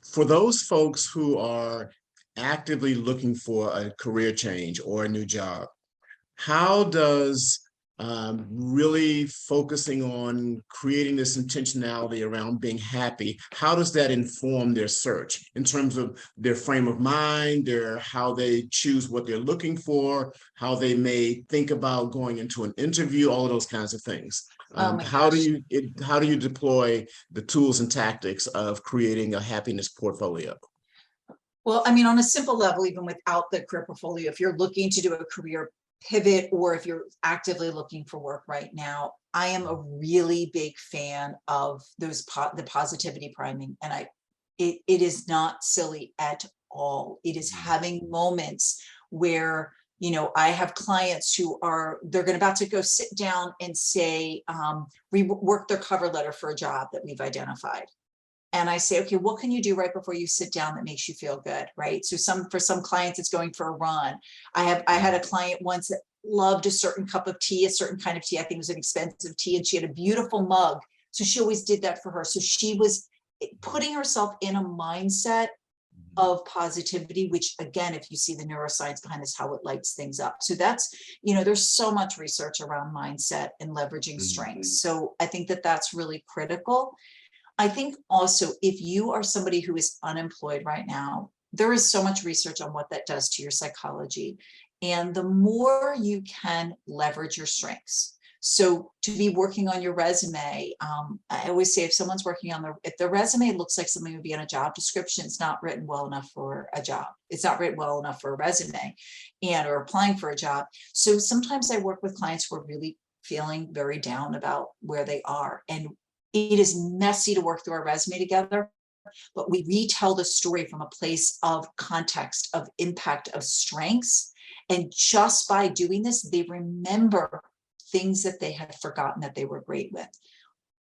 For those folks who are actively looking for a career change or a new job, how does really focusing on creating this intentionality around being happy, how does that inform their search in terms of their frame of mind, how they choose what they're looking for, how they may think about going into an interview, all of those kinds of things? Oh my How do gosh. you deploy the tools and tactics of creating a happiness portfolio? Well, I mean, on a simple level, even without the career portfolio, if you're looking to do a career pivot or if you're actively looking for work right now, I am a really big fan of the positivity priming. And it is not silly at all. It is having moments where, I have clients who they're about to go sit down and say, rework their cover letter for a job that we've identified. And I say, okay, what can you do right before you sit down that makes you feel good, right? So for some clients, it's going for a run. I had a client once that loved a certain cup of tea, a certain kind of tea. I think it was an expensive tea, and she had a beautiful mug. So she always did that for her. So she was putting herself in a mindset of positivity, which again, if you see the neuroscience behind this, how it lights things up. So that's, there's so much research around mindset and leveraging strengths. So I think that that's really critical. I think also if you are somebody who is unemployed right now, there is so much research on what that does to your psychology. And the more you can leverage your strengths. So to be working on your resume, I always say if someone's working on if the resume looks like something would be on a job description, it's not written well enough for a job. It's not written well enough for a resume or applying for a job. So sometimes I work with clients who are really feeling very down about where they are. And it is messy to work through our resume together, but we retell the story from a place of context, of impact, of strengths. And just by doing this, they remember things that they had forgotten that they were great with.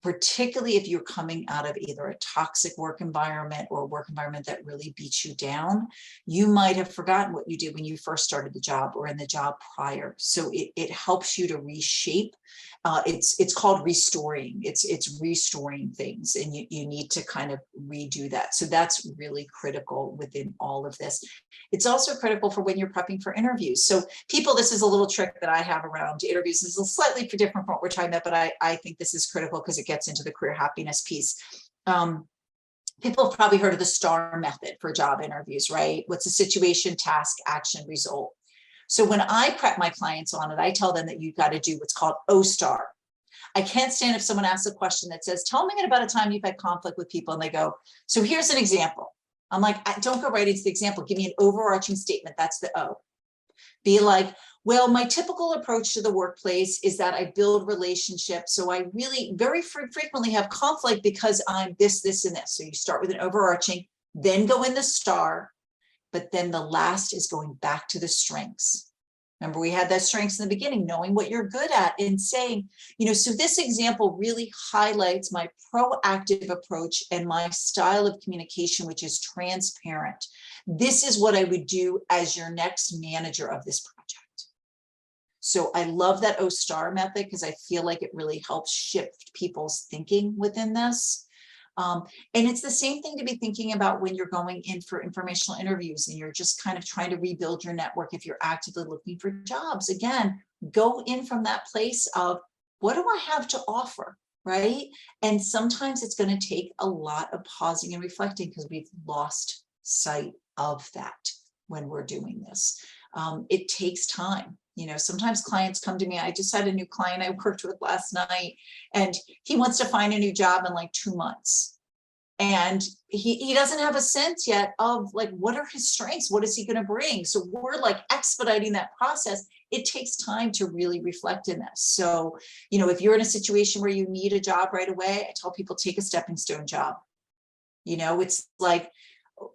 Particularly if you're coming out of either a toxic work environment or a work environment that really beats you down, you might have forgotten what you did when you first started the job or in the job prior. So it helps you to reshape. It's called restoring. It's restoring things, and you need to kind of redo that. So that's really critical within all of this. It's also critical for when you're prepping for interviews. So people, this is a little trick that I have around interviews. This is slightly different from what we're talking about, but I think this is critical because it gets into the career happiness piece. People have probably heard of the STAR method for job interviews, right? What's the situation, task, action, result? So when I prep my clients on it, I tell them that you've got to do what's called O-STAR. I can't stand if someone asks a question that says, tell me about a time you've had conflict with people, and they go, so here's an example. I'm like, don't go right into the example. Give me an overarching statement. That's the O. Be like, well, my typical approach to the workplace is that I build relationships. So I really very frequently have conflict because I'm this, this, and this. So you start with an overarching, then go in the STAR, but then the last is going back to the strengths. Remember, we had that strengths in the beginning, knowing what you're good at and saying, so this example really highlights my proactive approach and my style of communication, which is transparent. This is what I would do as your next manager of this project. So I love that O-STAR method because I feel like it really helps shift people's thinking within this. And it's the same thing to be thinking about when you're going in for informational interviews and you're just kind of trying to rebuild your network. If you're actively looking for jobs, again, go in from that place of what do I have to offer, right? And sometimes it's going to take a lot of pausing and reflecting because we've lost sight of that when we're doing this. It takes time. Sometimes clients come to me. I just had a new client I worked with last night, and he wants to find a new job in like 2 months. And he doesn't have a sense yet of like, what are his strengths? What is he going to bring? So we're like expediting that process. It takes time to really reflect in this. So, if you're in a situation where you need a job right away, I tell people take a stepping stone job. It's like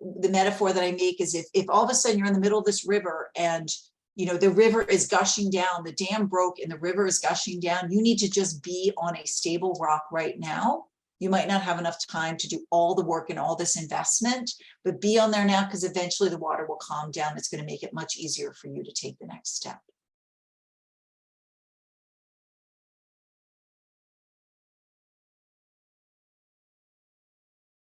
the metaphor that I make is if all of a sudden you're in the middle of this river and the river is gushing down, the dam broke and the river is gushing down, you need to just be on a stable rock right now. You might not have enough time to do all the work and all this investment, but be on there now because eventually the water will calm down. It's going to make it much easier for you to take the next step.